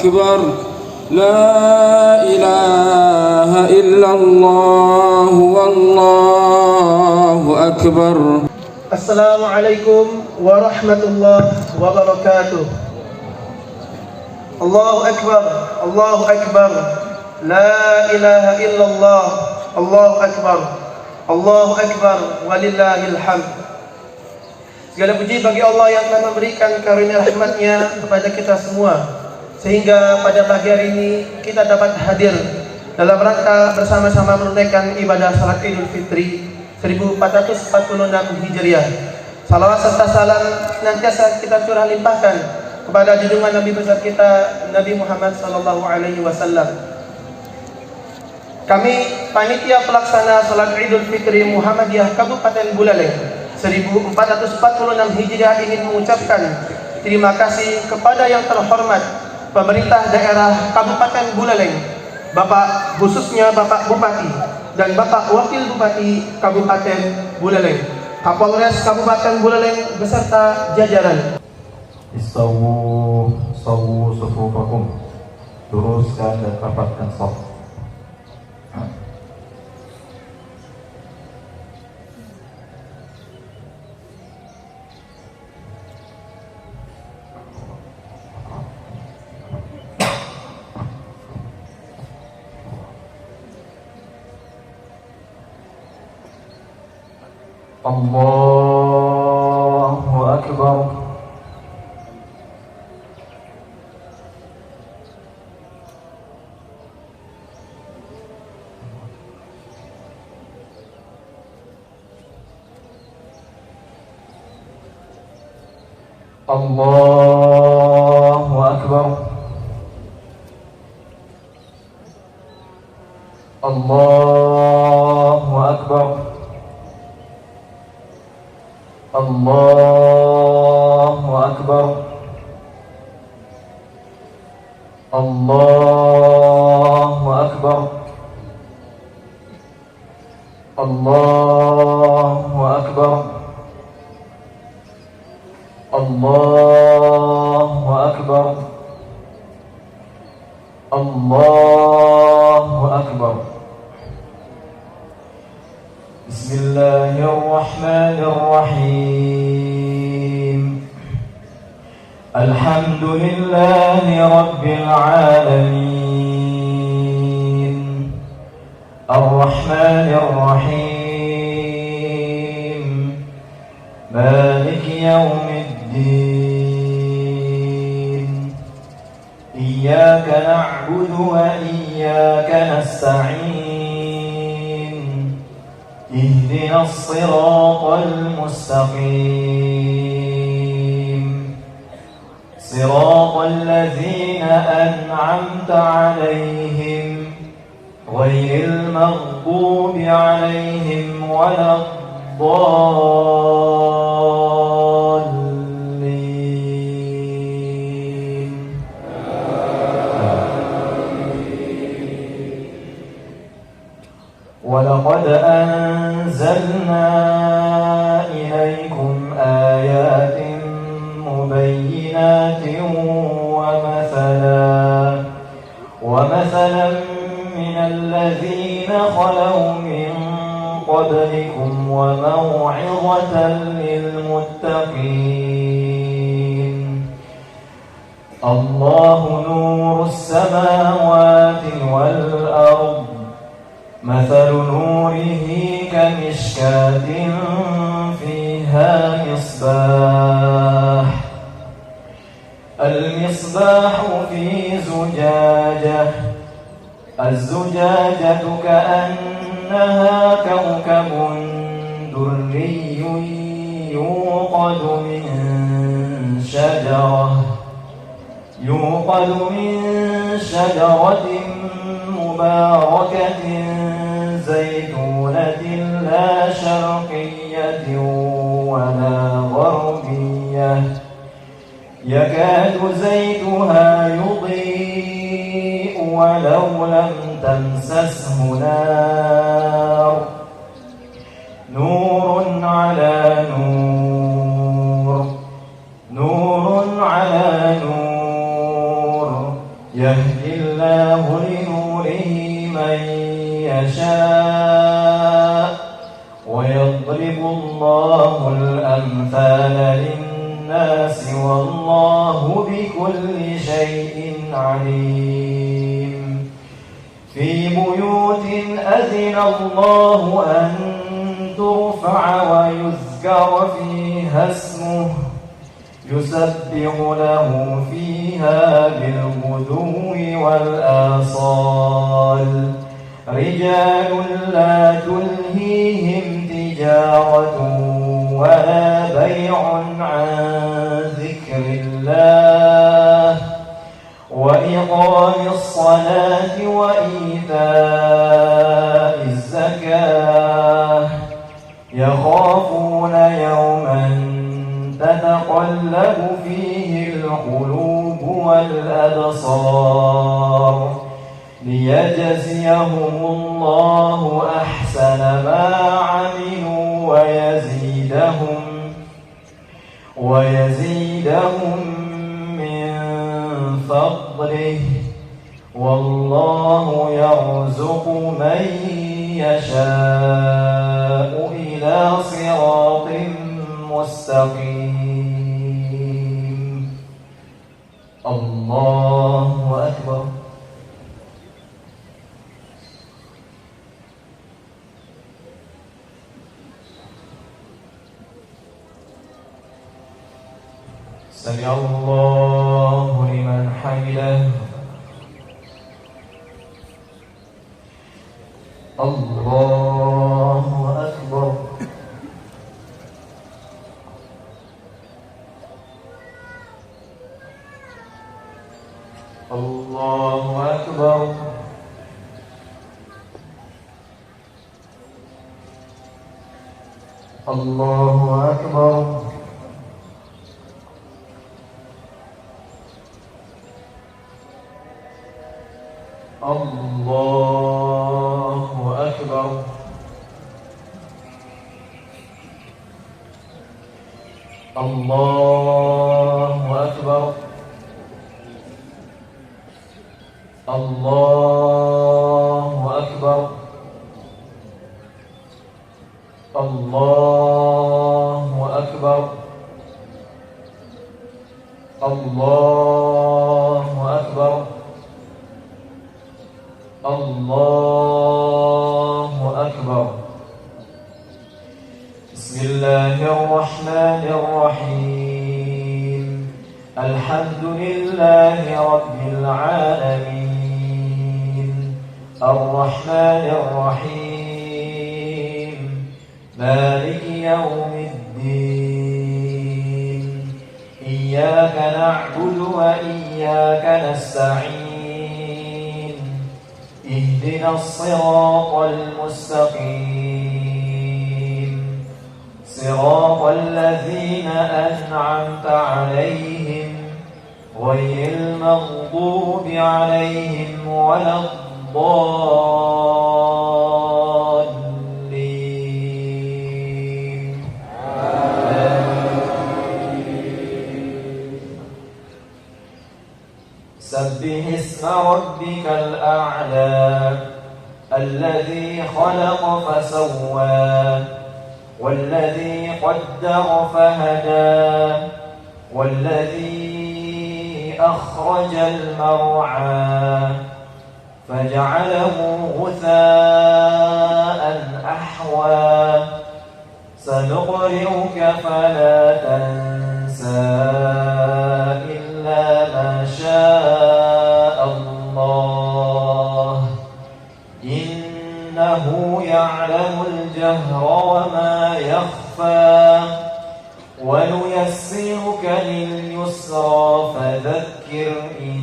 أكبر لا إله إلا الله والله أكبر. السلام عليكم ورحمة الله وبركاته. الله أكبر الله أكبر لا إله إلا الله الله أكبر Allahu Akbar walillahil hamd. Segala puji bagi Allah yang telah memberikan karunia rahmat-Nya kepada kita semua, sehingga pada pagi hari ini kita dapat hadir dalam rangka bersama-sama menunaikan ibadah salat Idul Fitri 1446 Hijriah. Salawat serta salam senantiasa kita curah limpahkan kepada junjungan Nabi besar kita Nabi Muhammad SAW. Kami panitia pelaksana salat Idul Fitri Muhammadiyah Kabupaten Buleleng 1446 Hijriah ingin mengucapkan terima kasih kepada yang terhormat pemerintah daerah Kabupaten Buleleng, Bapak khususnya Bapak Bupati dan Bapak Wakil Bupati Kabupaten Buleleng, Kapolres Kabupaten Buleleng beserta jajaran. Istawu sufufakum, luruskan dan rapatkan shaf. Allahu Akbar. Allahu Akbar. Allahu Akbar. Allahu Akbar. Allahu Akbar. Allahu Akbar. Allahu Akbar. Allahu Akbar. Bismillahirrahmanirrahim. Alhamdulillahi Rabbil alamin. Ar-Rahmanir Rahim. Maliki yaumiddin. Iyyaka na'budu wa iyyaka nasta'in. اهدنا الصراط المستقيم صراط الذين أنعمت عليهم غير المغضوب عليهم ولا الضالين. ولقد أنزلنا إليكم آيات مبينات ومثلا من الذين خلوا من قبلكم وموعظة للمتقين. الله نور السماوات والأرض مثل نوره كمشكاة فيها مصباح. المصباح في زجاجة. الزجاجة كأنها كوكب دري يوقد من شجرة مباركة زيتونة لا شرقية ولا غربية يكاد زيتها يضيء ولو لم تمسسه نار. نور على نور، نور على نور، يشاء ويضرب الله الأمثال للناس والله بكل شيء عليم في بيوت أذن الله أن ترفع ويذكر فيها اسمه يسبح له فيها بالغدو والآصال رجال لا تلهيهم تجارة ولا بيع عن ذكر الله وإقام الصلاة وإيتاء الزكاة يخافون يوما تتقلب فيه القلوب والأبصار ليجزيهم الله أحسن ما عملوا ويزيدهم من فضله والله يرزق من يشاء إلى صراط مستقيم الله أكبر سمع الله لمن حمده الله أكبر الله أكبر الله أكبر الله أكبر الله أكبر الله أكبر الله أكبر الله أكبر الله أكبر بسم الله الرحمن الرحيم الحمد لله رب العالمين الرحمن الرحيم مالك يوم الدين إياك نعبد وإياك نستعين اهدنا الصراط المستقيم صراط الذين أنعمت عليهم غير المغضوب عليهم ولا الضالين سبح اسم ربك الأعلى الذي خلق فسوى والذي قدر فهدى والذي أخرج المرعى فجعله غثاء أحوى سنقرئك فلا تنسى إلا ما شاء الله إنه يعلم الجهر وما يخفى ونيسرك لليسرى فذكر إن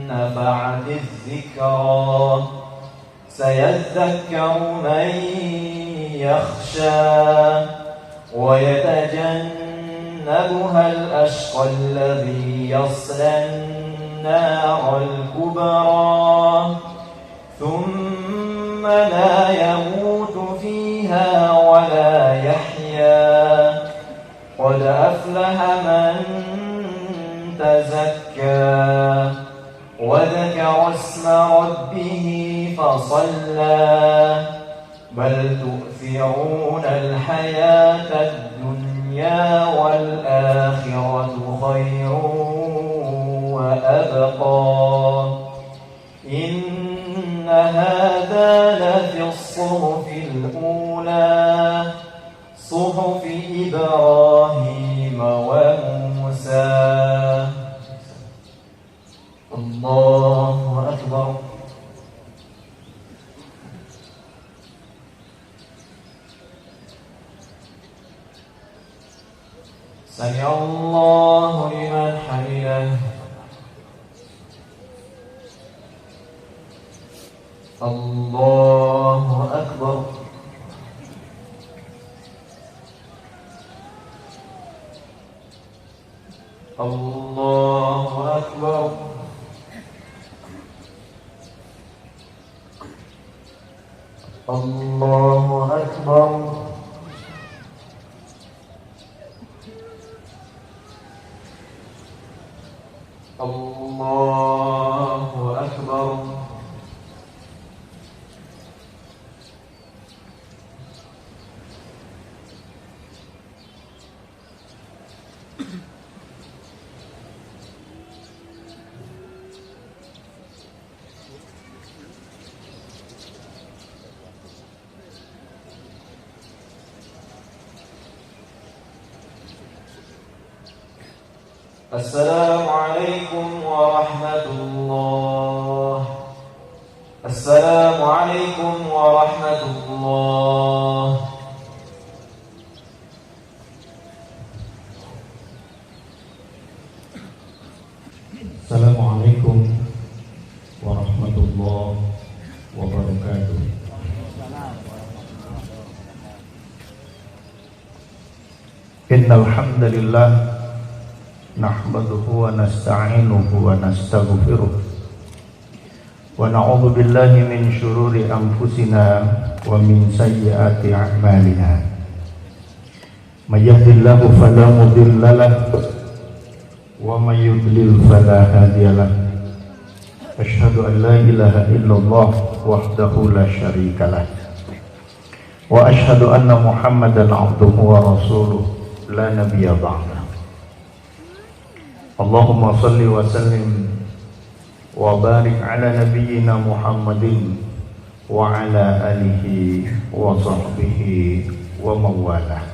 نفعت الذكرى سيذكر من يخشى ويتجنبها الأشقى الذي يصلى النار الكبرى ثم لا يموت فيها ولا يحيا قد أفلح من تزكى وذكر اسم ربه فصلى بل تؤثرون الحياة الدنيا والآخرة خير وأبقى إن هذا لفي الصحف الأولى صحف إبراهيم وموسى. الله أكبر. سمع الله لمن حمده. الله أكبر. الله أكبر. الله أكبر. الله أكبر. السلام عليكم ورحمة الله. السلام عليكم ورحمة الله. السلام عليكم ورحمة الله وبركاته. إن الحمد لله نحمده ونستعينه ونستغفره ونعوذ بالله من شرور أنفسنا ومن سيئات أعمالنا من يهد الله فلا مضل له ومن يضلل فلا هادي له أشهد أن لا إله إلا الله وحده لا شريك له وأشهد أن محمدا عبده ورسوله لا نبي بعده. اللهم صل وسلم وبارك على نبينا محمد وعلى آله وصحبه ومن والاه.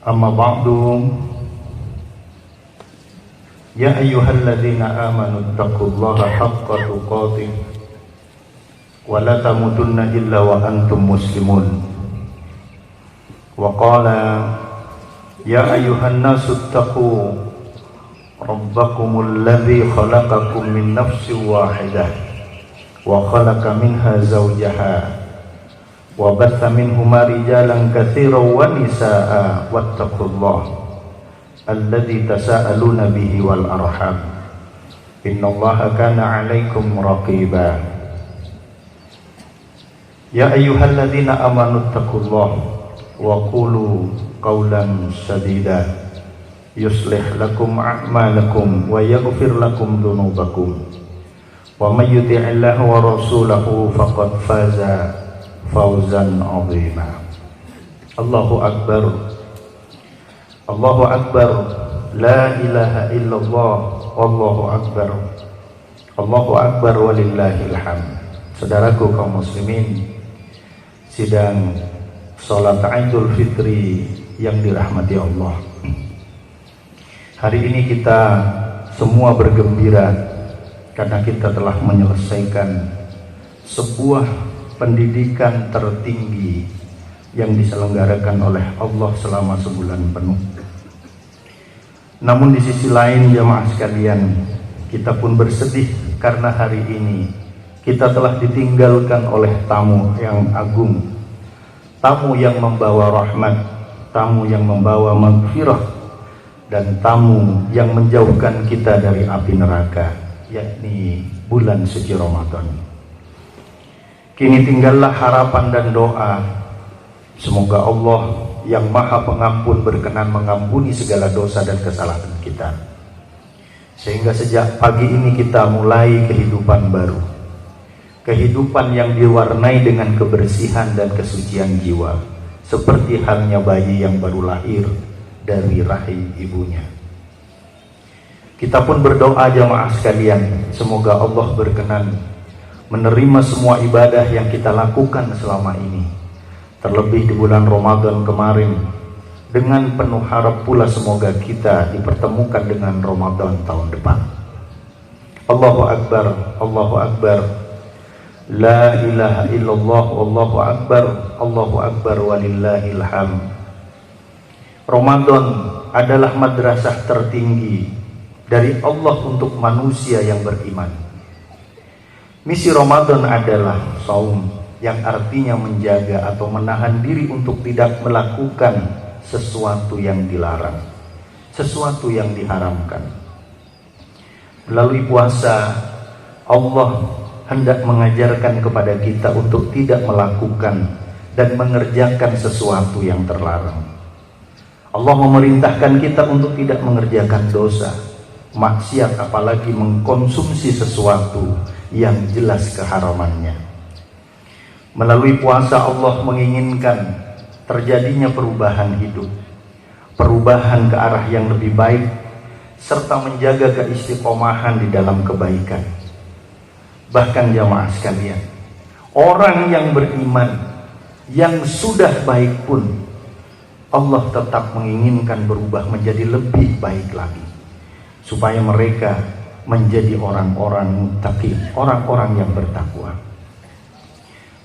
أما بعد يا أيها الذين آمنوا اتقوا الله حق تقاته ولا تموتن إلا وأنتم مسلمون. وقال يا أيها الناس اتقوا ربكم الذي خلقكم من نفس واحدة وخلق منها زوجها وبث منهما رجالا كثيرا ونساء واتقوا الله الذي تساءلون به والأرحام إن الله كان عليكم رقيبا. يا أيها الذين آمنوا اتقوا الله وقولوا قولا سديدا يصلح لكم أعمالكم ويغفر لكم ذنوبكم ومن يطع الله ورسوله فقد فاز فوزا عظيما. الله أكبر. الله أكبر. لا إله إلا الله والله أكبر. الله أكبر walillahil hamd. Saudaraku kaum muslimin, sidang salat Idul Fitri yang dirahmati Allah. Hari ini kita semua bergembira karena kita telah menyelesaikan sebuah pendidikan tertinggi yang diselenggarakan oleh Allah selama sebulan penuh. Namun di sisi lain jamaah sekalian, kita pun bersedih karena hari ini kita telah ditinggalkan oleh tamu yang agung, tamu yang membawa rahmat, tamu yang membawa maghfirah, dan tamu yang menjauhkan kita dari api neraka, yakni bulan suci Ramadan. Kini tinggallah harapan dan doa, semoga Allah yang maha pengampun berkenan mengampuni segala dosa dan kesalahan kita, Sehingga sejak pagi ini kita mulai kehidupan baru, kehidupan yang diwarnai dengan kebersihan dan kesucian jiwa, seperti halnya bayi yang baru lahir dari rahim ibunya. Kita pun berdoa jamaah sekalian, semoga Allah berkenan menerima semua ibadah yang kita lakukan selama ini, terlebih di bulan Ramadan kemarin. Dengan penuh harap pula semoga kita dipertemukan dengan Ramadan tahun depan. Allahu Akbar, Allahu Akbar, La ilaha illallah, Allahu Akbar, Allahu Akbar, walillahil hamd. Ramadan adalah madrasah tertinggi dari Allah untuk manusia yang beriman. Misi Ramadan adalah saum, yang artinya menjaga atau menahan diri untuk tidak melakukan sesuatu yang dilarang, sesuatu yang diharamkan. Melalui puasa, Allah hendak mengajarkan kepada kita untuk tidak melakukan dan mengerjakan sesuatu yang terlarang. Allah memerintahkan kita untuk tidak mengerjakan dosa, maksiat, apalagi mengkonsumsi sesuatu yang jelas keharamannya. Melalui puasa, Allah menginginkan terjadinya perubahan hidup, perubahan ke arah yang lebih baik, serta menjaga keistiqomahan di dalam kebaikan. Bahkan jamaah sekalian, orang yang beriman, yang sudah baik pun, Allah tetap menginginkan berubah menjadi lebih baik lagi, supaya mereka menjadi orang-orang muttaqin, orang-orang yang bertakwa.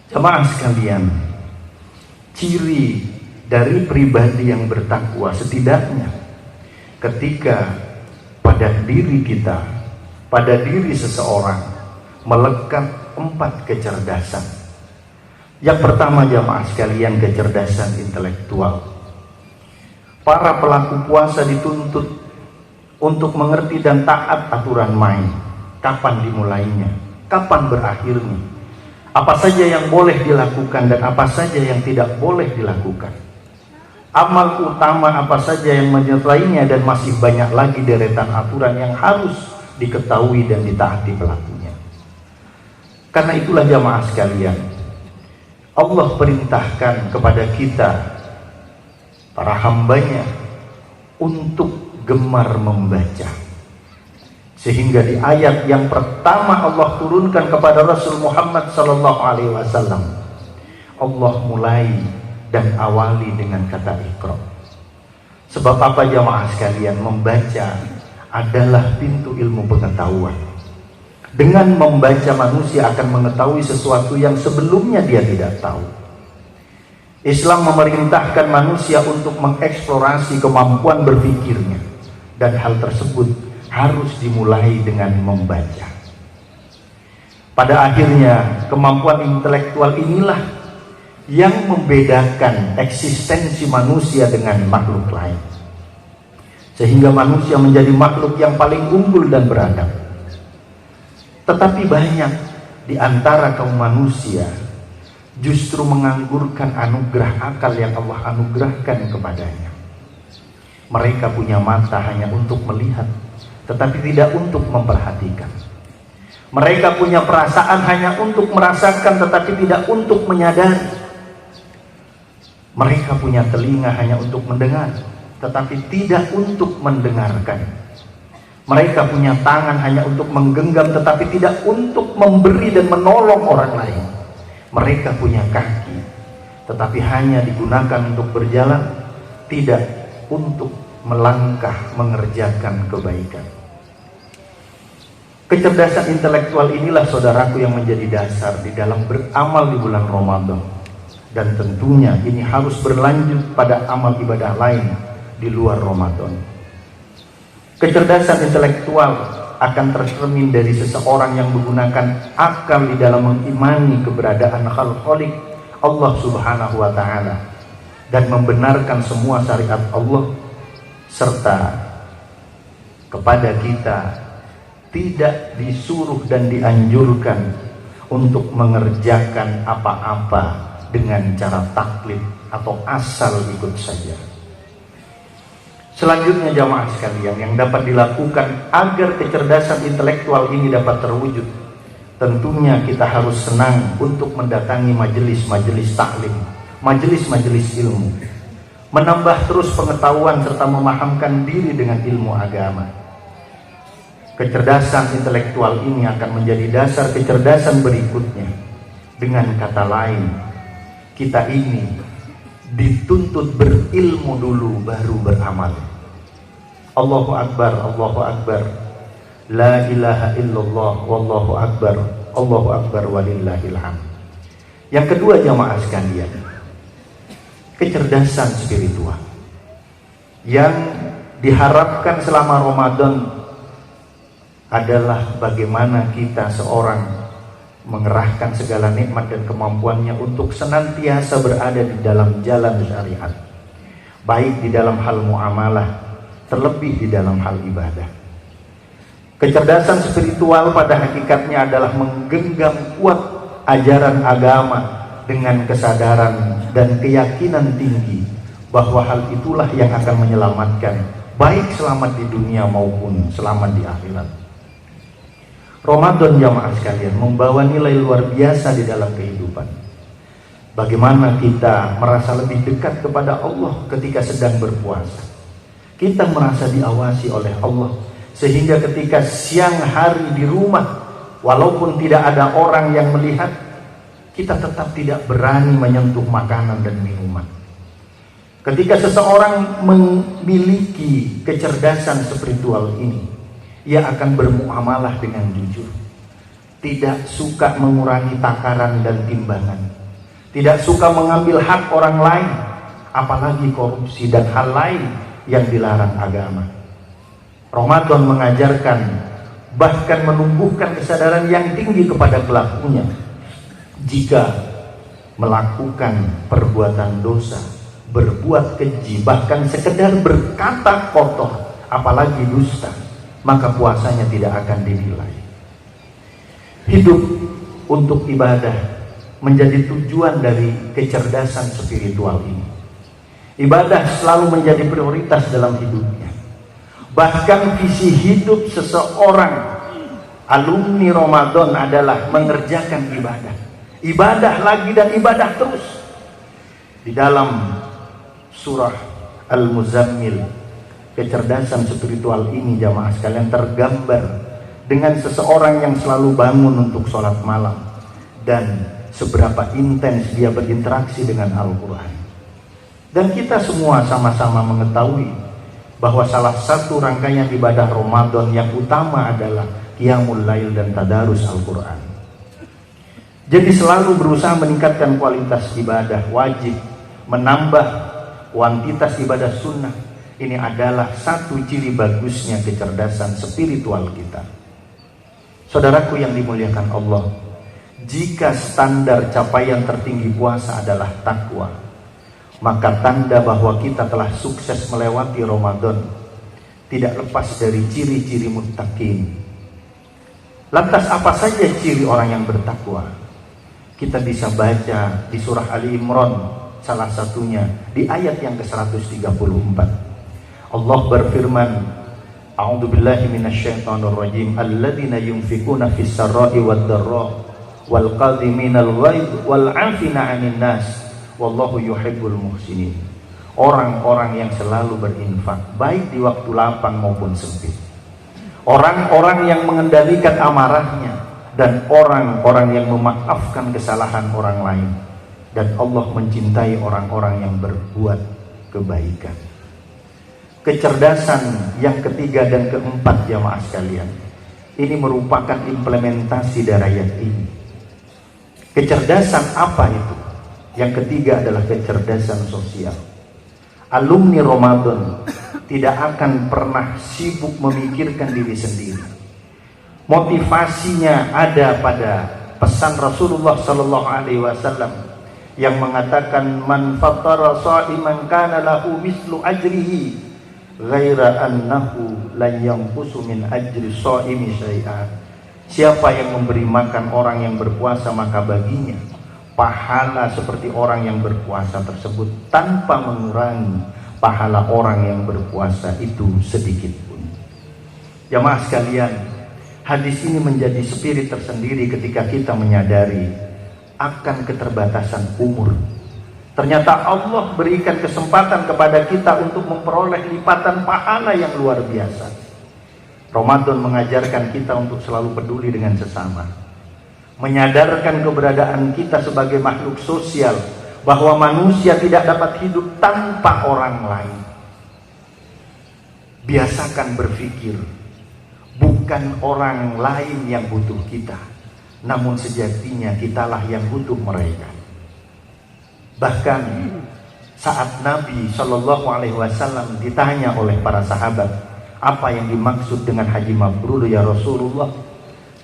Jamaah sekalian, ciri dari pribadi yang bertakwa setidaknya ketika pada diri kita, pada diri seseorang melekat 4 kecerdasan. Yang pertama jamaah sekalian, kecerdasan intelektual. Para pelaku puasa dituntut untuk mengerti dan taat aturan main. Kapan dimulainya, kapan berakhirnya, apa saja yang boleh dilakukan dan apa saja yang tidak boleh dilakukan, amal utama apa saja yang menyertainya, dan masih banyak lagi deretan aturan yang harus diketahui dan ditaati pelakunya. Karena itulah jamaah sekalian, Allah perintahkan kepada kita, para hambanya, untuk gemar membaca. Sehingga di ayat yang pertama Allah turunkan kepada Rasul Muhammad SAW, Allah mulai dan awali dengan kata Iqra. Sebab apa jamaah sekalian? Membaca adalah pintu ilmu pengetahuan. Dengan membaca manusia akan mengetahui sesuatu yang sebelumnya dia tidak tahu. Islam memerintahkan manusia untuk mengeksplorasi kemampuan berpikirnya, dan hal tersebut harus dimulai dengan membaca. Pada akhirnya, kemampuan intelektual inilah yang membedakan eksistensi manusia dengan makhluk lain, sehingga manusia menjadi makhluk yang paling unggul dan beradab. Tetapi banyak di antara kaum manusia justru menganggurkan anugerah akal yang Allah anugerahkan kepadanya. Mereka punya mata hanya untuk melihat, tetapi tidak untuk memperhatikan. Mereka punya perasaan hanya untuk merasakan, tetapi tidak untuk menyadari. Mereka punya telinga hanya untuk mendengar, tetapi tidak untuk mendengarkan. Mereka punya tangan hanya untuk menggenggam, tetapi tidak untuk memberi dan menolong orang lain. Mereka punya kaki, tetapi hanya digunakan untuk berjalan, tidak untuk melangkah mengerjakan kebaikan. Kecerdasan intelektual inilah saudaraku yang menjadi dasar di dalam beramal di bulan Ramadan, dan tentunya ini harus berlanjut pada amal ibadah lain di luar Ramadan. Kecerdasan intelektual akan tercermin dari seseorang yang menggunakan akal di dalam mengimani keberadaan Khalik Allah Subhanahu wa Ta'ala, dan membenarkan semua syariat Allah, serta kepada kita tidak disuruh dan dianjurkan untuk mengerjakan apa-apa dengan cara taklid atau asal ikut saja. Selanjutnya jamaah sekalian, yang dapat dilakukan agar kecerdasan intelektual ini dapat terwujud, tentunya kita harus senang untuk mendatangi majelis-majelis taklim, majelis-majelis ilmu, menambah terus pengetahuan serta memahamkan diri dengan ilmu agama. Kecerdasan intelektual ini akan menjadi dasar kecerdasan berikutnya. Dengan kata lain, kita ini dituntut berilmu dulu baru beramal. Allahu Akbar, Allahu Akbar, la ilaha illallah, wallahu akbar, Allahu Akbar walillahil hamd. Yang kedua jamaah sekalian, kecerdasan spiritual yang diharapkan selama Ramadan adalah bagaimana kita seorang mengerahkan segala nikmat dan kemampuannya untuk senantiasa berada di dalam jalan syariat, baik di dalam hal muamalah, terlebih di dalam hal ibadah. Kecerdasan spiritual pada hakikatnya adalah menggenggam kuat ajaran agama dengan kesadaran dan keyakinan tinggi bahwa hal itulah yang akan menyelamatkan, baik selamat di dunia maupun selamat di akhirat. Ramadan jamaah sekalian membawa nilai luar biasa di dalam kehidupan. Bagaimana kita merasa lebih dekat kepada Allah ketika sedang berpuasa. Kita merasa diawasi oleh Allah, sehingga ketika siang hari di rumah, walaupun tidak ada orang yang melihat, kita tetap tidak berani menyentuh makanan dan minuman. Ketika seseorang memiliki kecerdasan spiritual ini, ia akan bermuamalah dengan jujur, tidak suka mengurangi takaran dan timbangan, tidak suka mengambil hak orang lain, apalagi korupsi dan hal lain yang dilarang agama. Ramadan mengajarkan, bahkan menumbuhkan kesadaran yang tinggi kepada pelakunya jika melakukan perbuatan dosa, berbuat keji, bahkan sekedar berkata kotor, apalagi dusta, maka puasanya tidak akan dinilai. Hidup untuk ibadah menjadi tujuan dari kecerdasan spiritual ini. Ibadah selalu menjadi prioritas dalam hidupnya. Bahkan visi hidup seseorang alumni Ramadan adalah mengerjakan ibadah. Ibadah lagi dan ibadah terus. Di dalam surah Al-Muzammil, kecerdasan spiritual ini jamaah sekalian tergambar dengan seseorang yang selalu bangun untuk sholat malam dan seberapa intens dia berinteraksi dengan Al-Quran. Dan kita semua sama-sama mengetahui bahwa salah satu rangkaian ibadah Ramadan yang utama adalah Qiyamul Lail dan Tadarus Al-Quran. Jadi selalu berusaha meningkatkan kualitas ibadah wajib, menambah kuantitas ibadah sunnah. Ini adalah satu ciri bagusnya kecerdasan spiritual kita. Saudaraku yang dimuliakan Allah, jika standar capaian tertinggi puasa adalah takwa, maka tanda bahwa kita telah sukses melewati Ramadan tidak lepas dari ciri-ciri muttaqin. Lantas apa saja ciri orang yang bertakwa? Kita bisa baca di surah Ali Imran, salah satunya di ayat yang ke-134. Allah berfirman, A'udzu billahi minasyaitonir rajim, alladzina yunfikuna fis sarra'i wad dharra wal qadhiminal ghaidh wal 'afina 'anil nas wallahu yuhibbul muhsinin. Orang-orang yang selalu berinfak baik di waktu lapang maupun sempit. Orang-orang yang mengendalikan amarahnya dan orang-orang yang memaafkan kesalahan orang lain. Dan Allah mencintai orang-orang yang berbuat kebaikan. Kecerdasan yang ketiga dan keempat jamaah sekalian, ini merupakan implementasi dari ayat ini. Kecerdasan apa itu? Yang ketiga adalah kecerdasan sosial. Alumni Ramadan tidak akan pernah sibuk memikirkan diri sendiri. Motivasinya ada pada pesan Rasulullah sallallahu alaihi wasallam yang mengatakan, man fattara sha'iman kana lahu mislu ajrihi ghaira annahu lan yanqusu min ajri shaimi syai'an. Siapa yang memberi makan orang yang berpuasa, maka baginya pahala seperti orang yang berpuasa tersebut tanpa mengurangi pahala orang yang berpuasa itu sedikit pun. Jamaah sekalian, hadis ini menjadi spirit tersendiri ketika kita menyadari akan keterbatasan umur. Ternyata Allah berikan kesempatan kepada kita untuk memperoleh lipatan pahala yang luar biasa. Ramadan mengajarkan kita untuk selalu peduli dengan sesama, menyadarkan keberadaan kita sebagai makhluk sosial, bahwa manusia tidak dapat hidup tanpa orang lain. Biasakan berpikir, bukan orang lain yang butuh kita, namun sejatinya kitalah yang butuh mereka. Bahkan saat Nabi Shallallahu Alaihi Wasallam ditanya oleh para sahabat, apa yang dimaksud dengan haji mabrur ya Rasulullah?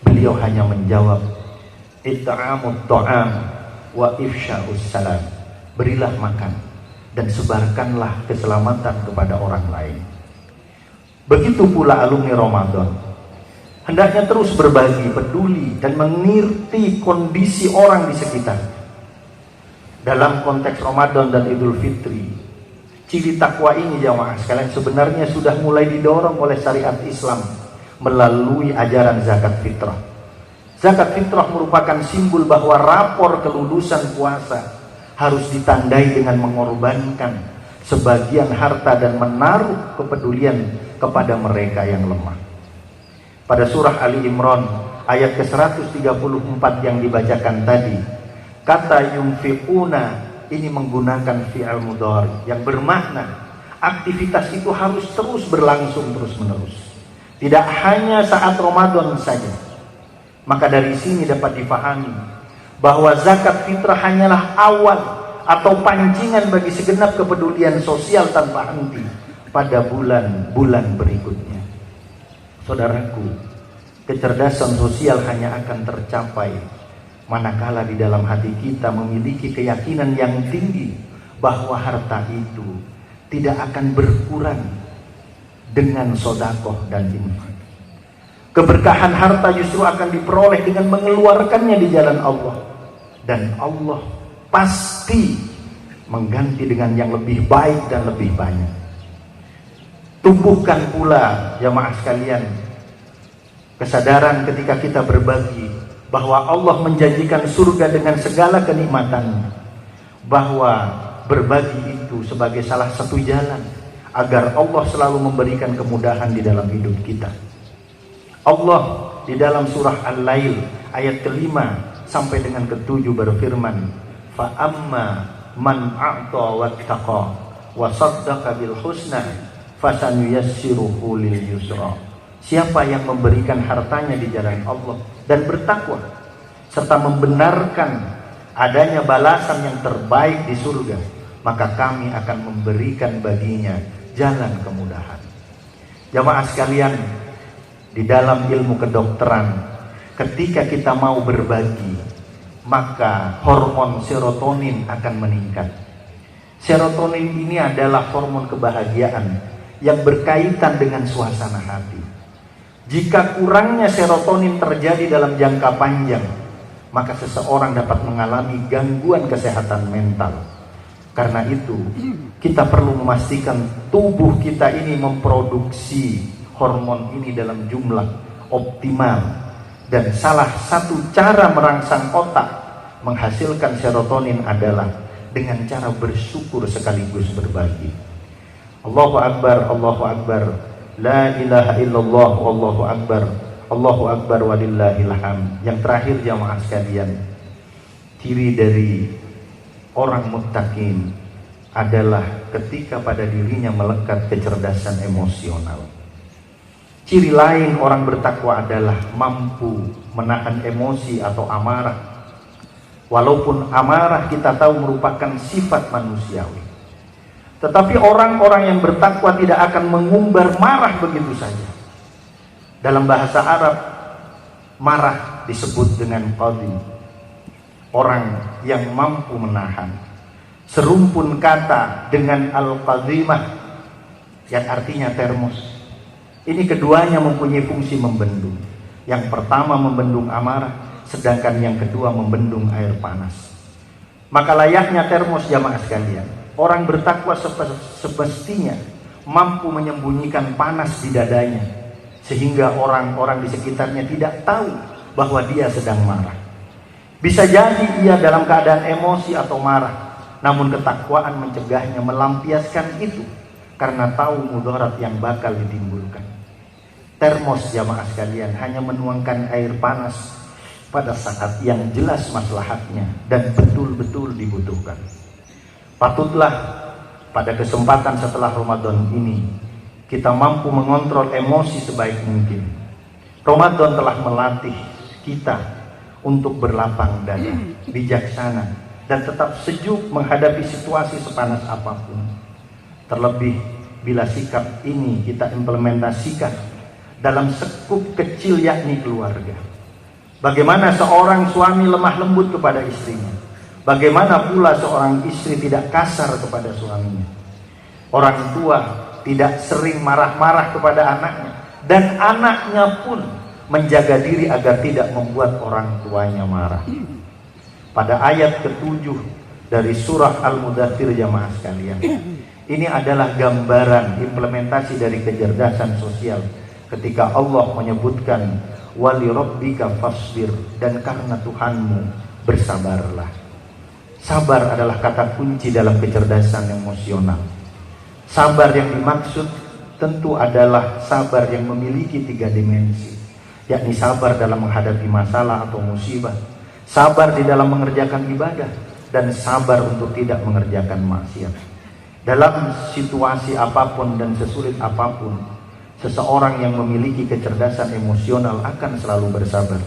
Beliau hanya menjawab, it'amut ta'am wa ifsya'us salam. Berilah makan dan sebarkanlah keselamatan kepada orang lain. Begitu pula alumni Ramadan, hendaknya terus berbagi, peduli, dan mengerti kondisi orang di sekitar. Dalam konteks Ramadan dan Idul Fitri, ciri takwa ini jamaah sekalian sebenarnya sudah mulai didorong oleh syariat Islam melalui ajaran zakat fitrah. Zakat fitrah merupakan simbol bahwa rapor kelulusan puasa harus ditandai dengan mengorbankan sebagian harta dan menaruh kepedulian kepada mereka yang lemah. Pada surah Ali Imran ayat ke-134 yang dibacakan tadi, kata yunfiquna ini menggunakan fi'al mudhari yang bermakna aktivitas itu harus terus berlangsung terus-menerus, tidak hanya saat Ramadan saja. Maka dari sini dapat dipahami bahwa zakat fitrah hanyalah awal atau pancingan bagi segenap kepedulian sosial tanpa henti pada bulan-bulan berikutnya. Saudaraku, kecerdasan sosial hanya akan tercapai manakala di dalam hati kita memiliki keyakinan yang tinggi bahwa harta itu tidak akan berkurang dengan sedekah dan infak. Keberkahan harta justru akan diperoleh dengan mengeluarkannya di jalan Allah, dan Allah pasti mengganti dengan yang lebih baik dan lebih banyak. Tumbuhkan pula jamaah sekalian kesadaran ketika kita berbagi bahwa Allah menjanjikan surga dengan segala kenikmatannya, bahwa berbagi itu sebagai salah satu jalan agar Allah selalu memberikan kemudahan di dalam hidup kita. Allah di dalam surah Al-Lail ayat ke-5 sampai dengan ke-7 berfirman, fa amma man a'ta wattaqa wa saddaqa bil husna fasanuyassiruhu lil yusra. Siapa yang memberikan hartanya di jalan Allah dan bertakwa serta membenarkan adanya balasan yang terbaik di surga, maka kami akan memberikan baginya jalan kemudahan. Jamaah sekalian, di dalam ilmu kedokteran, ketika kita mau berbagi, maka hormon serotonin akan meningkat. Serotonin ini adalah hormon kebahagiaan yang berkaitan dengan suasana hati. Jika kurangnya serotonin terjadi dalam jangka panjang, maka seseorang dapat mengalami gangguan kesehatan mental. Karena itu, kita perlu memastikan tubuh kita ini memproduksi hormon ini dalam jumlah optimal. Dan salah satu cara merangsang otak menghasilkan serotonin adalah dengan cara bersyukur sekaligus berbagi. Allahu Akbar, Allahu Akbar, la ilaha illallah, wallahu akbar, Allahu Akbar walillahil hamd. Yang terakhir jamaah sekalian, ciri dari orang muttaqin adalah ketika pada dirinya melekat kecerdasan emosional. Ciri lain orang bertakwa adalah mampu menahan emosi atau amarah. Walaupun amarah kita tahu merupakan sifat manusiawi, tetapi orang-orang yang bertakwa tidak akan mengumbar marah begitu saja. Dalam bahasa Arab, marah disebut dengan qadhi, orang yang mampu menahan. Serumpun kata dengan al-qadhimah yang artinya termos. Ini keduanya mempunyai fungsi membendung. Yang pertama membendung amarah, sedangkan yang kedua membendung air panas. Maka layaknya termos jamaah sekalian, Orang bertakwa semestinya mampu menyembunyikan panas di dadanya, sehingga orang-orang di sekitarnya tidak tahu bahwa dia sedang marah. Bisa jadi ia dalam keadaan emosi atau marah, namun ketakwaan mencegahnya melampiaskan itu karena tahu mudarat yang bakal ditimbulkan. Termos jamaah sekalian hanya menuangkan air panas pada saat yang jelas maslahatnya dan betul-betul dibutuhkan. Patutlah pada kesempatan setelah Ramadan ini kita mampu mengontrol emosi sebaik mungkin. Ramadan telah melatih kita untuk berlapang dada, bijaksana, dan tetap sejuk menghadapi situasi sepanas apapun. Terlebih bila sikap ini kita implementasikan dalam sekup kecil, yakni keluarga. Bagaimana seorang suami lemah lembut kepada istrinya, bagaimana pula seorang istri tidak kasar kepada suaminya. Orang tua tidak sering marah-marah kepada anaknya, dan anaknya pun menjaga diri agar tidak membuat orang tuanya marah. Pada ayat ke-7 dari surah Al-Mudaththir jamaah sekalian, ini adalah gambaran implementasi dari kecerdasan sosial ketika Allah menyebutkan wali rabbika fasbir, dan karena Tuhanmu bersabarlah. Sabar adalah kata kunci dalam kecerdasan emosional. Sabar yang dimaksud tentu adalah sabar yang memiliki 3 dimensi, yakni sabar dalam menghadapi masalah atau musibah, sabar di dalam mengerjakan ibadah, dan sabar untuk tidak mengerjakan maksiat. Dalam situasi apapun dan sesulit apapun, seseorang yang memiliki kecerdasan emosional akan selalu bersabar,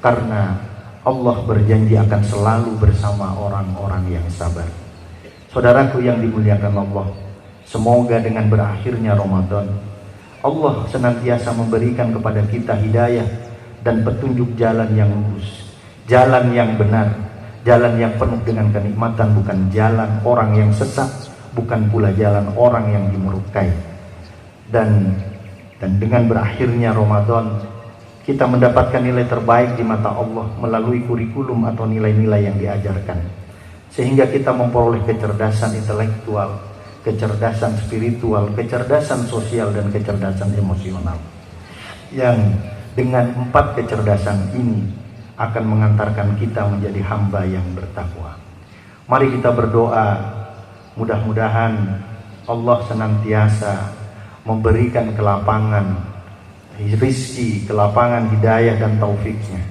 karena Allah berjanji akan selalu bersama orang-orang yang sabar. Saudaraku yang dimuliakan Allah, semoga dengan berakhirnya Ramadan, Allah senantiasa memberikan kepada kita hidayah dan petunjuk jalan yang lurus, jalan yang benar, jalan yang penuh dengan kenikmatan, bukan jalan orang yang sesat, bukan pula jalan orang yang dimurkai. Dan dengan berakhirnya Ramadan, kita mendapatkan nilai terbaik di mata Allah melalui kurikulum atau nilai-nilai yang diajarkan, sehingga kita memperoleh kecerdasan intelektual, kecerdasan spiritual, kecerdasan sosial, dan kecerdasan emosional, yang dengan 4 kecerdasan ini akan mengantarkan kita menjadi hamba yang bertakwa. Mari kita berdoa, mudah-mudahan Allah senantiasa memberikan kelapangan rizki, kelapangan hidayah dan taufiknya.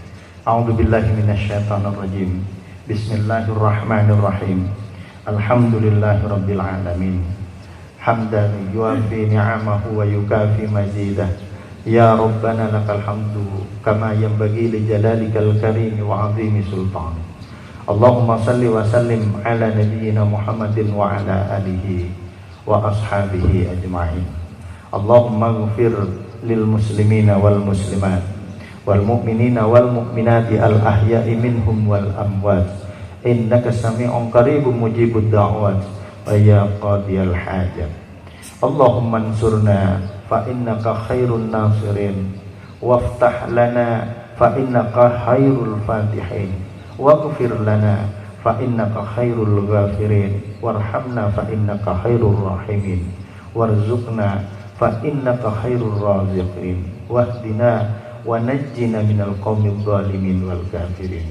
A'udzubillahi minasyaitonirrajim. Bismillahirrahmanirrahim. Alhamdulillahirabbil alamin. Hamdan yuafi ni'amahu wa yukafi mazidah. Ya Rabbana lakal hamdu kama yanbaghi li jalalikal karim wa 'azimi sultan. Allahumma salli wa sallim ala nabiyyina Muhammadin wa ala alihi wa ashabihi ajma'in. Allahumma ighfir lil muslimina wal muslimat wal mu'minina wal mu'minati al ahya'i minhum wal amwat, innaka sami'un qaribun mujibud da'wat wa ya qadiyal hajat. Allahumma ansurna fa innaka khairun nasirin, waftah lana fa innaka khairul fatihin, waghfir lana fa innaka khairul ghafirin, warhamna fa innaka khairur rahimin, warzuqna fa innaka khairur raziqin, wahdina wa najjina minal qaumidh dhalimin wal kafirin.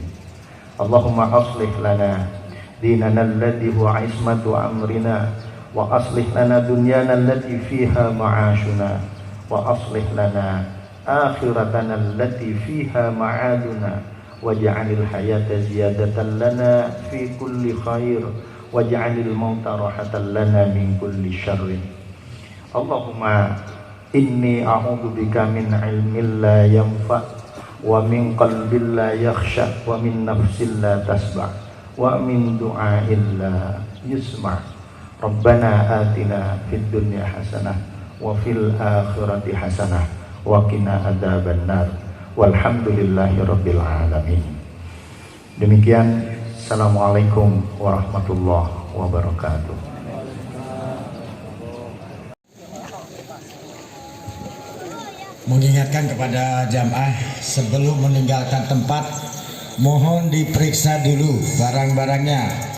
Allahumma aslih lana dinana alladhi huwa ismatu amrina, wa aslih lana dunyana allati fiha ma'ashuna, wa aslih lana akhiratana allati fiha ma'aduna, waj'alil hayata ziyadatan lana fi kulli khair, waj'alil mauta rahatan lana min kulli syarrin. Allahumma inni a'udzubika min ilmin la yanfa, wa min qalbin la yakhsha, wa min nafsin la tasba', wa min du'ain la yusma'. Rabbana atina fid dunya hasanah wa fil akhirati hasanah wa qina adzaban nar. Walhamdulillahi rabbil alamin. Demikian, assalamualaikum warahmatullahi wabarakatuh. Mengingatkan kepada jamaah sebelum meninggalkan tempat, mohon diperiksa dulu barang-barangnya.